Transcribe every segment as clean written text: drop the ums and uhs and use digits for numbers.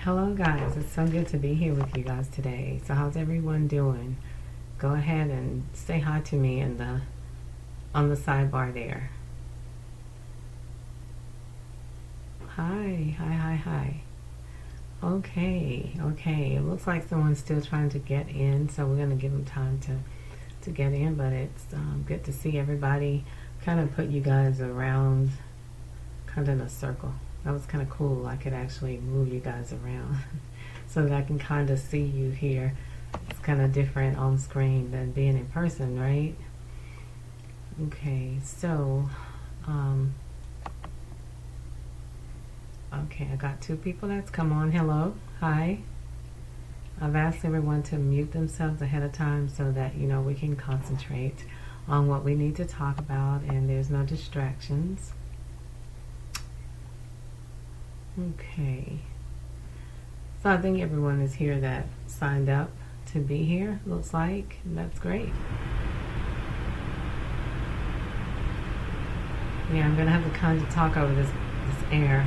Hello guys, it's so good to be here with you guys today. So how's everyone doing? Go ahead and say hi to me in the on the sidebar there. Hi. Okay. It looks like someone's still trying to get in, so we're gonna give them time to get in. But it's good to see everybody. Kind of put you guys around, kind of in a circle. That was kind of cool. I could actually move you guys around so that I can kind of see you here. It's kind of different on screen than being in person, right? Okay, so, okay, I got two people that's come on. Hello, hi. I've asked everyone to mute themselves ahead of time so that, we can concentrate on what we need to talk about and there's no distractions. Okay, so I think everyone is here that signed up to be here, looks like. That's great. Yeah, I'm gonna have to kind of talk over this air.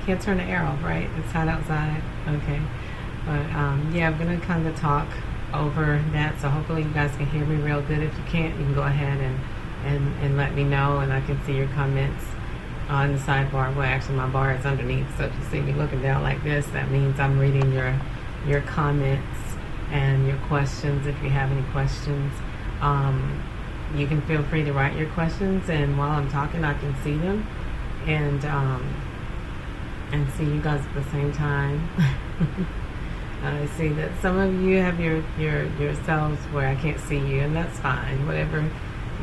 Can't turn the air off, right? It's hot outside. Okay, but yeah, I'm gonna kind of talk over that, so hopefully you guys can hear me real good. If you can't, you can go ahead and let me know, and I can see your comments on the sidebar. Well, actually my bar is underneath, so if you see me looking down like this, that means I'm reading your comments and your questions. If you have any questions, you can feel free to write your questions, and while I'm talking I can see them and see you guys at the same time. I see that some of you have yourselves where I can't see you, and that's fine. Whatever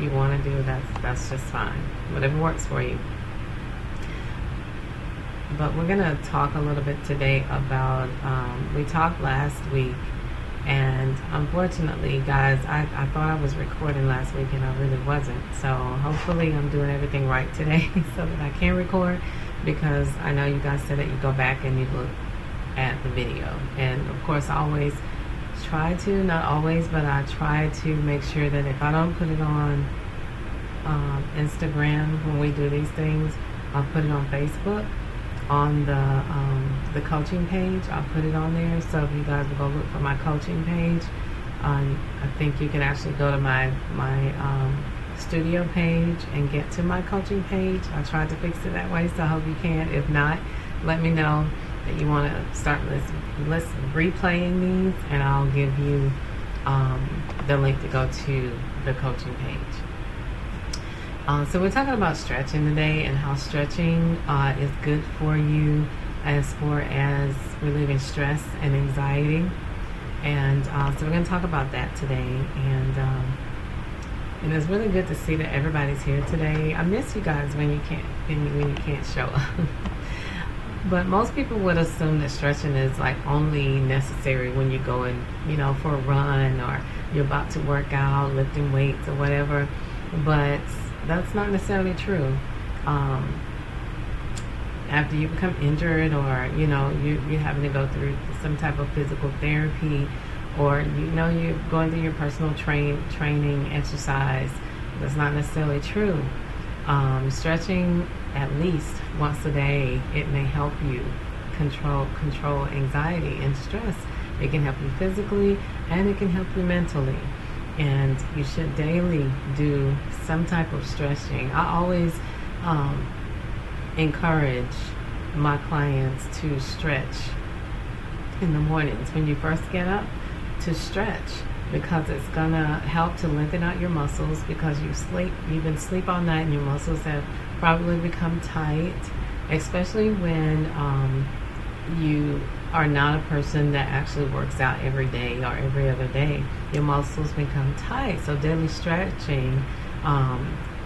you want to do, that's just fine. Whatever works for you. But we're going to talk a little bit today about, we talked last week, and unfortunately, guys, I thought I was recording last week, and I really wasn't. So hopefully I'm doing everything right today so that I can record, because I know you guys said that you go back and you look at the video. And of course, I always try to, not always, but I try to make sure that if I don't put it on Instagram when we do these things, I'll put it on Facebook. On the coaching page, I'll put it on there. So if you guys will go look for my coaching page, I think you can actually go to my studio page and get to my coaching page. I tried to fix it that way, so I hope you can. If not, let me know that you want to start replaying these, and I'll give you the link to go to the coaching page. So we're talking about stretching today, and how stretching is good for you as far as relieving stress and anxiety. And so we're going to talk about that today. And it's really good to see that everybody's here today. I miss you guys when you can't show up. But most people would assume that stretching is like only necessary when you're going, for a run, or you're about to work out, lifting weights or whatever. But that's not necessarily true. After you become injured, or you're having to go through some type of physical therapy, or you're going through your personal training exercise, that's not necessarily true. Stretching at least once a day, it may help you control anxiety and stress. It can help you physically, and it can help you mentally. And you should daily do some type of stretching. I always encourage my clients to stretch in the mornings when you first get up, to stretch, because it's gonna help to lengthen out your muscles, because you've been asleep all night and your muscles have probably become tight, especially when you are not a person that actually works out every day or every other day. Your muscles become tight. So daily stretching,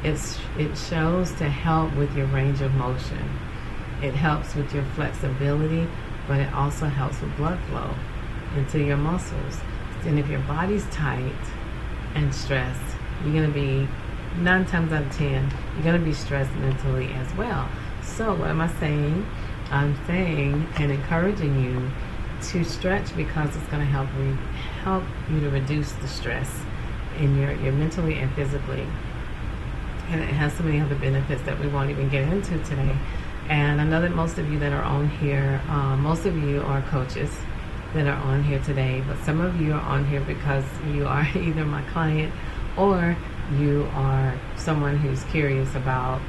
it shows to help with your range of motion. It helps with your flexibility, but it also helps with blood flow into your muscles. And if your body's tight and stressed, you're going to be 9 times out of 10, you're going to be stressed mentally as well. So what am I saying? I'm saying and encouraging you to stretch, because it's going to help you to reduce the stress in your mentally and physically. And it has so many other benefits that we won't even get into today. And I know that most of you that are on here, most of you are coaches that are on here today, but some of you are on here because you are either my client or you are someone who's curious about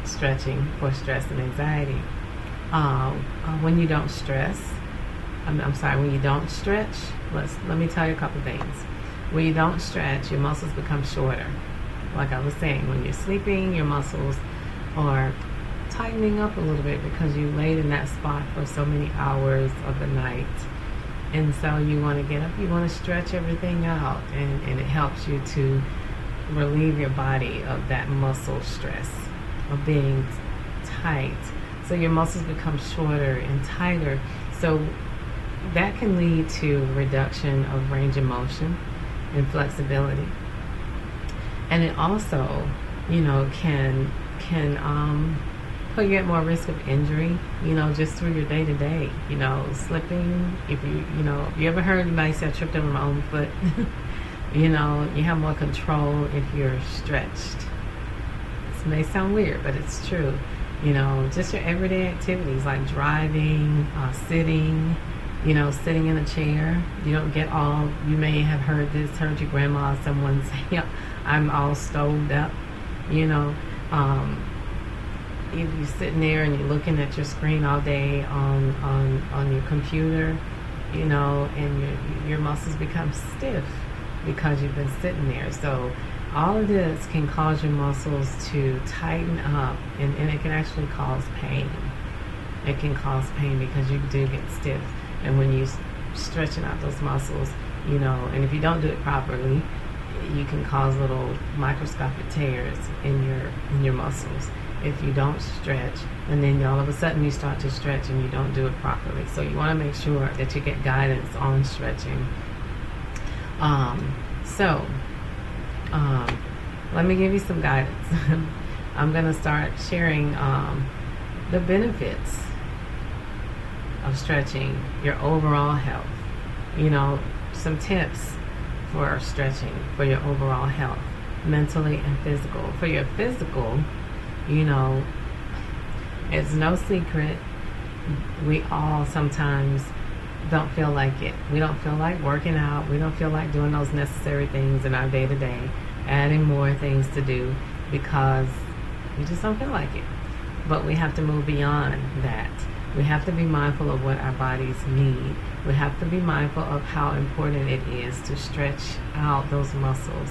stretching for stress and anxiety. When you don't stress, when you don't stretch, let me tell you a couple things. When you don't stretch, your muscles become shorter. Like I was saying, when you're sleeping, your muscles are tightening up a little bit because you laid in that spot for so many hours of the night. And so you want to get up, you want to stretch everything out, and it helps you to relieve your body of that muscle stress of being tight. So your muscles become shorter and tighter. So that can lead to reduction of range of motion and flexibility. And it also, can put you at more risk of injury, just through your day to day, slipping. If you ever heard anybody say I tripped over my own foot? You have more control if you're stretched. This may sound weird, but it's true. Just your everyday activities like driving, sitting, sitting in a chair. You may have heard your grandma, someone say, I'm all stoved up, if you're sitting there and you're looking at your screen all day on your computer, and your muscles become stiff because you've been sitting there. So all of this can cause your muscles to tighten up, and it can actually cause pain. It can cause pain because you do get stiff. And when you're stretching out those muscles, and if you don't do it properly, you can cause little microscopic tears in your muscles if you don't stretch, and then all of a sudden you start to stretch and you don't do it properly. So you want to make sure that you get guidance on stretching. Let me give you some guidance. I'm going to start sharing the benefits of stretching, your overall health. Some tips for stretching for your overall health, mentally and physical. For your physical, it's no secret, we all sometimes don't feel like it. We don't feel like working out. We don't feel like doing those necessary things in our day-to-day, adding more things to do because we just don't feel like it. But we have to move beyond that. We have to be mindful of what our bodies need. We have to be mindful of how important it is to stretch out those muscles.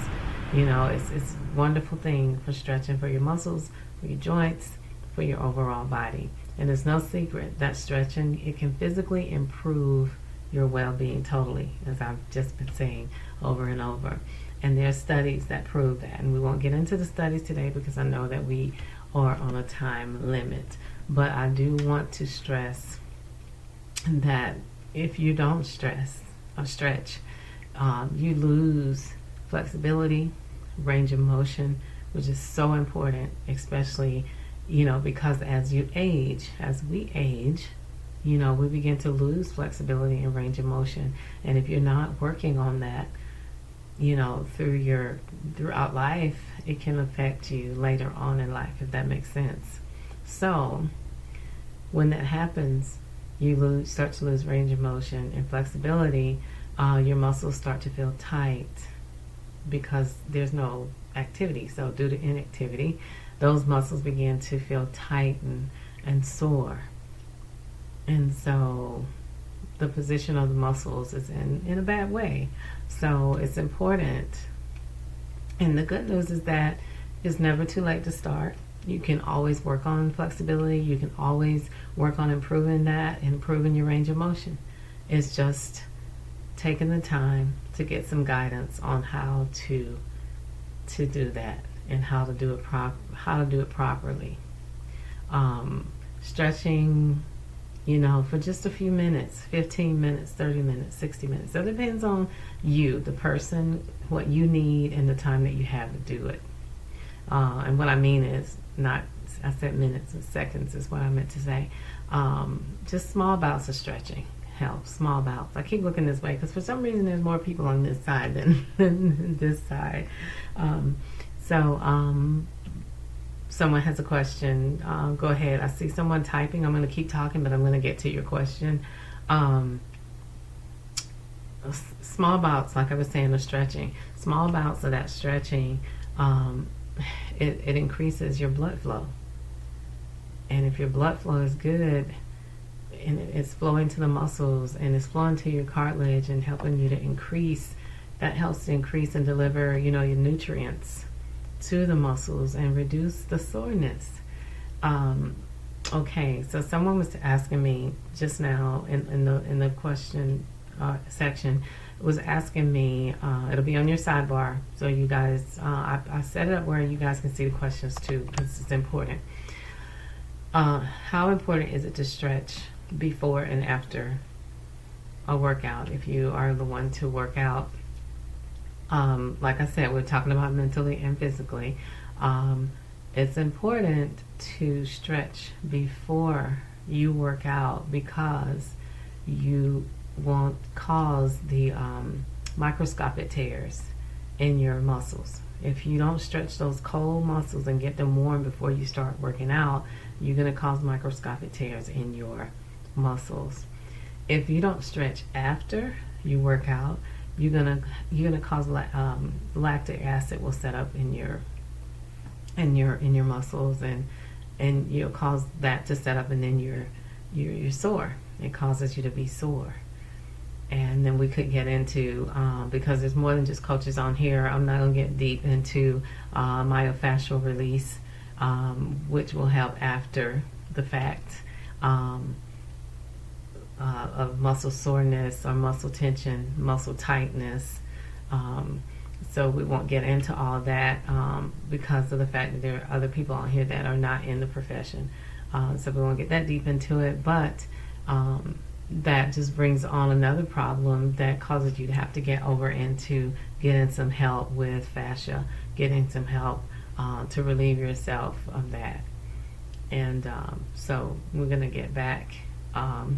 It's a wonderful thing for stretching for your muscles, for your joints, for your overall body. And it's no secret that stretching, it can physically improve your well-being totally, as I've just been saying over and over. And there are studies that prove that. And we won't get into the studies today because I know that we are on a time limit. But I do want to stress that if you don't stretch, you lose flexibility, range of motion, which is so important, especially, because as we age, we begin to lose flexibility and range of motion. And if you're not working on that, throughout life, it can affect you later on in life, if that makes sense. So when that happens, you start to lose range of motion and flexibility. Your muscles start to feel tight because there's no activity. So due to inactivity, those muscles begin to feel tight and sore. And so the position of the muscles is in a bad way. So it's important. And the good news is that it's never too late to start. You can always work on flexibility. You can always work on improving that, improving your range of motion. It's just taking the time to get some guidance on how to do that and how to do it properly. Stretching, for just a few minutes, 15 minutes, 30 minutes, 60 minutes. So it depends on you, the person, what you need, and the time that you have to do it. And what I mean is I said minutes and seconds is what I meant to say. Just small bouts of stretching help, small bouts. I keep looking this way because for some reason there's more people on this side than this side. So someone has a question, go ahead. I see someone typing. I'm going to keep talking, but I'm going to get to your question. Small bouts, like I was saying, of stretching. Small bouts of that stretching, it increases your blood flow. And if your blood flow is good, and it's flowing to the muscles and it's flowing to your cartilage and helping you to increase, that helps to increase and deliver, your nutrients to the muscles and reduce the soreness. Okay, so someone was asking me just now in the question section, was asking me, it'll be on your sidebar, so you guys, I set it up where you guys can see the questions too, because it's important. How important is it to stretch before and after a workout if you are the one to work out? Like I said, we're talking about mentally and physically. It's important to stretch before you work out because you won't cause the microscopic tears in your muscles. If you don't stretch those cold muscles and get them warm before you start working out, you're going to cause microscopic tears in your muscles. If you don't stretch after you work out, you're gonna cause lactic acid will set up in your muscles, and you'll cause that to set up, and then you're sore. It causes you to be sore. And then we could get into, because there's more than just coaches on here, I'm not going to get deep into myofascial release, which will help after the fact of muscle soreness or muscle tension, muscle tightness. So we won't get into all that because of the fact that there are other people on here that are not in the profession. So we won't get that deep into it, but that just brings on another problem that causes you to have to get over into getting some help with fascia, getting some help to relieve yourself of that. And so we're going to get back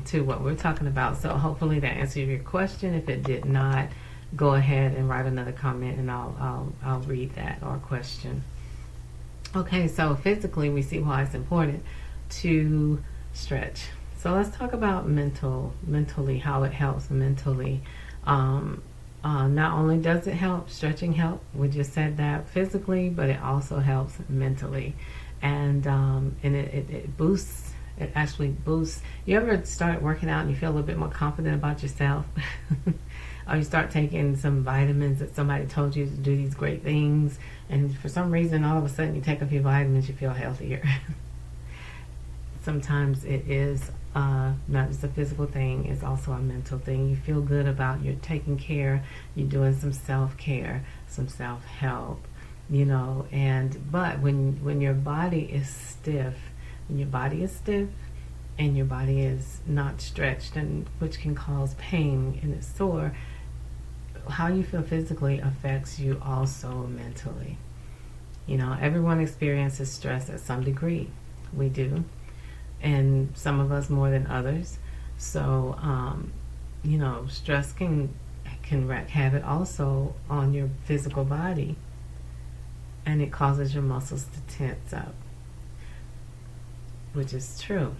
to what we're talking about. So hopefully that answered your question. If it did not, go ahead and write another comment, and I'll read that, or question. Okay, so physically we see why it's important to stretch. So let's talk about mentally, how it helps mentally. Not only does it help, stretching help, we just said that physically, but it also helps mentally. And it boosts, it actually boosts. You ever start working out and you feel a little bit more confident about yourself? Or you start taking some vitamins that somebody told you to do these great things, and for some reason all of a sudden you take a few vitamins, you feel healthier. Sometimes it is not just a physical thing, it's also a mental thing. You feel good about you're taking care, you're doing some self-care, some self-help, but when your body is stiff, and your body is not stretched, and which can cause pain and it's sore, how you feel physically affects you also mentally. Everyone experiences stress at some degree. We do. And some of us more than others. So, stress can wreak havoc also on your physical body. And it causes your muscles to tense up, which is true.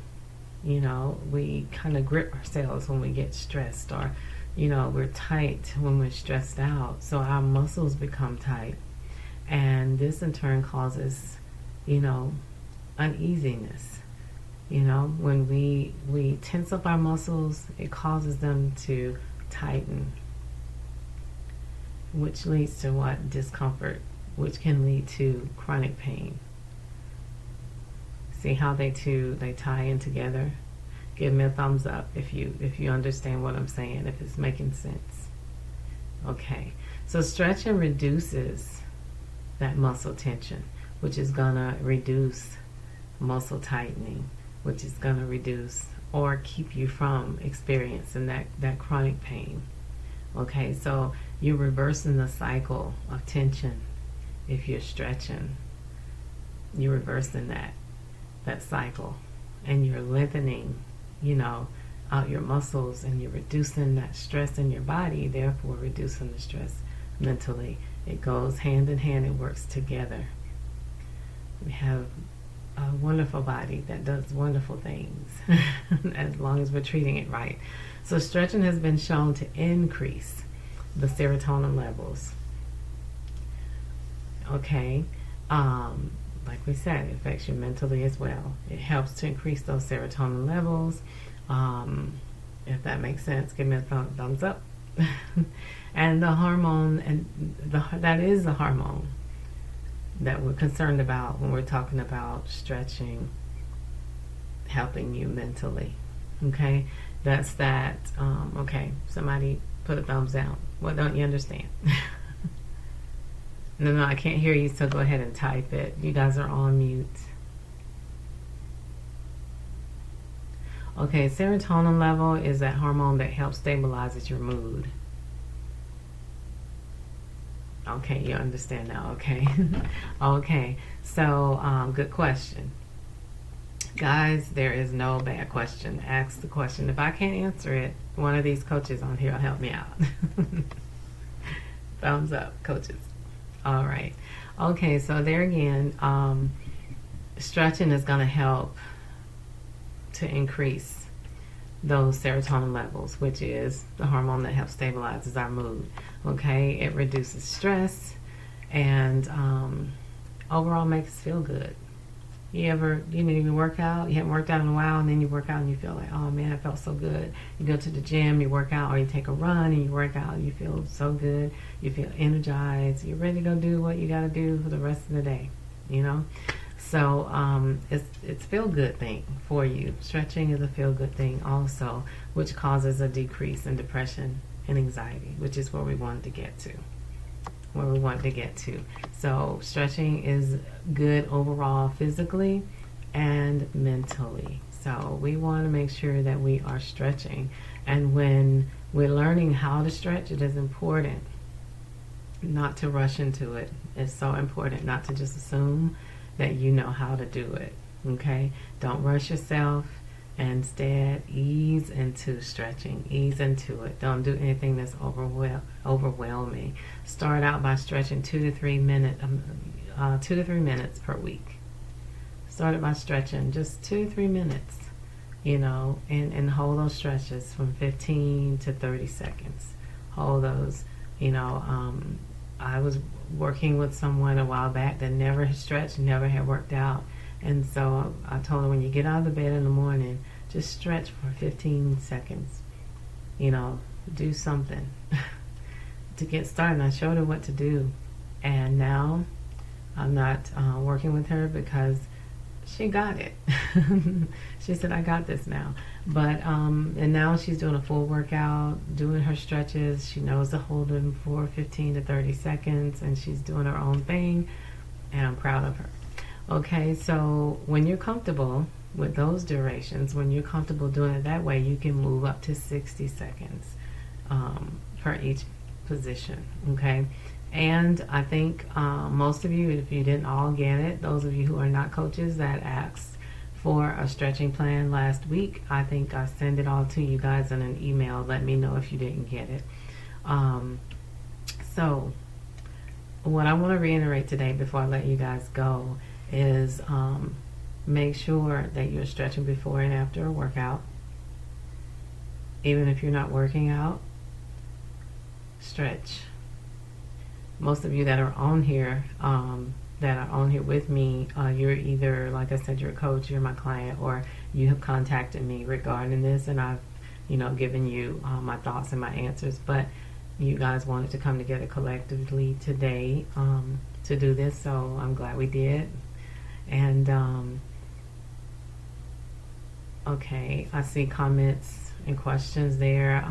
We kind of grip ourselves when we get stressed, or, we're tight when we're stressed out. So our muscles become tight. And this in turn causes, uneasiness. When we tense up our muscles, it causes them to tighten, which leads to what? Discomfort, which can lead to chronic pain. See how they tie in together? Give me a thumbs up if you understand what I'm saying, if it's making sense. Okay, so stretching reduces that muscle tension, which is gonna reduce muscle tightening, which is gonna reduce or keep you from experiencing that chronic pain. Okay, so you're reversing the cycle of tension. If you're stretching, you're reversing that cycle, and you're lengthening, out your muscles, and you're reducing that stress in your body, therefore reducing the stress mentally. It goes hand in hand, it works together. We have a wonderful body that does wonderful things as long as we're treating it right. So stretching has been shown to increase the serotonin levels. Okay, like we said, it affects you mentally as well. It helps to increase those serotonin levels. If that makes sense, give me a thumbs up. And the hormone, that is the hormone that we're concerned about when we're talking about stretching, helping you mentally. Okay, that's that. Okay, somebody put a thumbs down. What don't you understand? No, I can't hear you, so go ahead and type it. You guys are on mute. Okay, serotonin level is that hormone that helps stabilizes your mood. Okay, you understand now, okay? Okay, so good question. Guys, there is no bad question. Ask the question. If I can't answer it, one of these coaches on here will help me out. Thumbs up, coaches. All right. Okay, so there again, stretching is going to help to increase those serotonin levels, which is the hormone that helps stabilizes our mood. Okay, it reduces stress and overall makes us feel good. You didn't even work out, you haven't worked out in a while, and then you work out and you feel like, oh man, I felt so good. You go to the gym, you work out, or you take a run and you work out, you feel so good, you feel energized, you're ready to go do what you got to do for the rest of the day, you know? So it's feel-good thing for you. Stretching is a feel-good thing also, which causes a decrease in depression and anxiety, which is where we wanted to get to. So stretching is good overall physically and mentally. So we want to make sure that we are stretching. And when we're learning how to stretch, it is important not to rush into it. It's so important not to just assume that you know how to do it. Okay? Don't rush yourself. Instead, ease into stretching. Ease into it. Don't do anything that's overwhelming. Start out by stretching 2 to 3 minutes per week. Start it by stretching just 2 to 3 minutes, and hold those stretches from 15 to 30 seconds. Hold those. I was working with someone a while back that never had stretched, never had worked out. And so I told her, when you get out of the bed in the morning, just stretch for 15 seconds. Do something to get started. And I showed her what to do. And now I'm not working with her because she got it. She said, I got this now. But and now she's doing a full workout, doing her stretches. She knows to hold them for 15 to 30 seconds, and she's doing her own thing, and I'm proud of her. Okay, so when you're comfortable with those durations, when you're comfortable doing it that way, you can move up to 60 seconds per each position, okay? And I think most of you, if you didn't all get it, those of you who are not coaches that asked for a stretching plan last week, I think I sent it all to you guys in an email. Let me know if you didn't get it. So what I want to reiterate today before I let you guys go is make sure that you're stretching before and after a workout. Even if you're not working out, stretch. Most of you that are on here with me, you're either, like I said, you're a coach, you're my client, or you have contacted me regarding this, and I've given you my thoughts and my answers. But you guys wanted to come together collectively today to do this, so I'm glad we did. And okay, I see comments and questions there,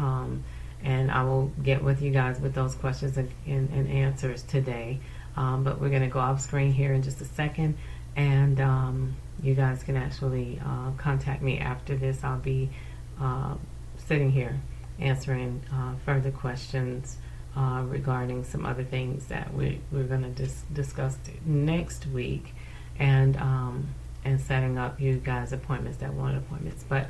and I will get with you guys with those questions and answers today. But we're going to go off screen here in just a second, and you guys can actually contact me after this. I'll be sitting here answering further questions regarding some other things that we're going to discuss next week, and setting up you guys appointments that want appointments. But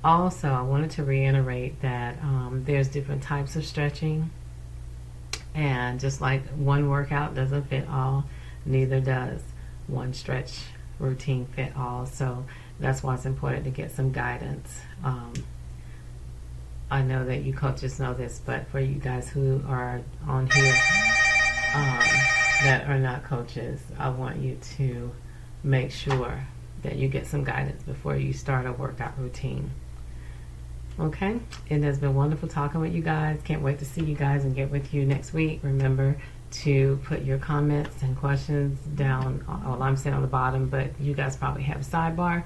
also, I wanted to reiterate that there's different types of stretching, and just like one workout doesn't fit all, neither does one stretch routine fit all. So that's why it's important to get some guidance. I know that you coaches know this, but for you guys who are on here that are not coaches, I want you to make sure that you get some guidance before you start a workout routine. Okay, it has been wonderful talking with you guys. Can't wait to see you guys and get with you next week. Remember to put your comments and questions down. Well, I'm sitting on the bottom, but you guys probably have a sidebar,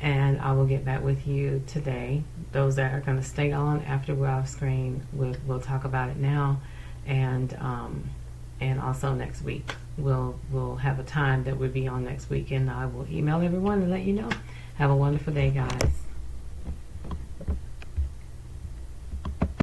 and I will get back with you today. Those that are going to stay on after we're off screen, we'll talk about it now, and also next week. We'll have a time that we'll be on next week, and I will email everyone and let you know. Have a wonderful day, guys.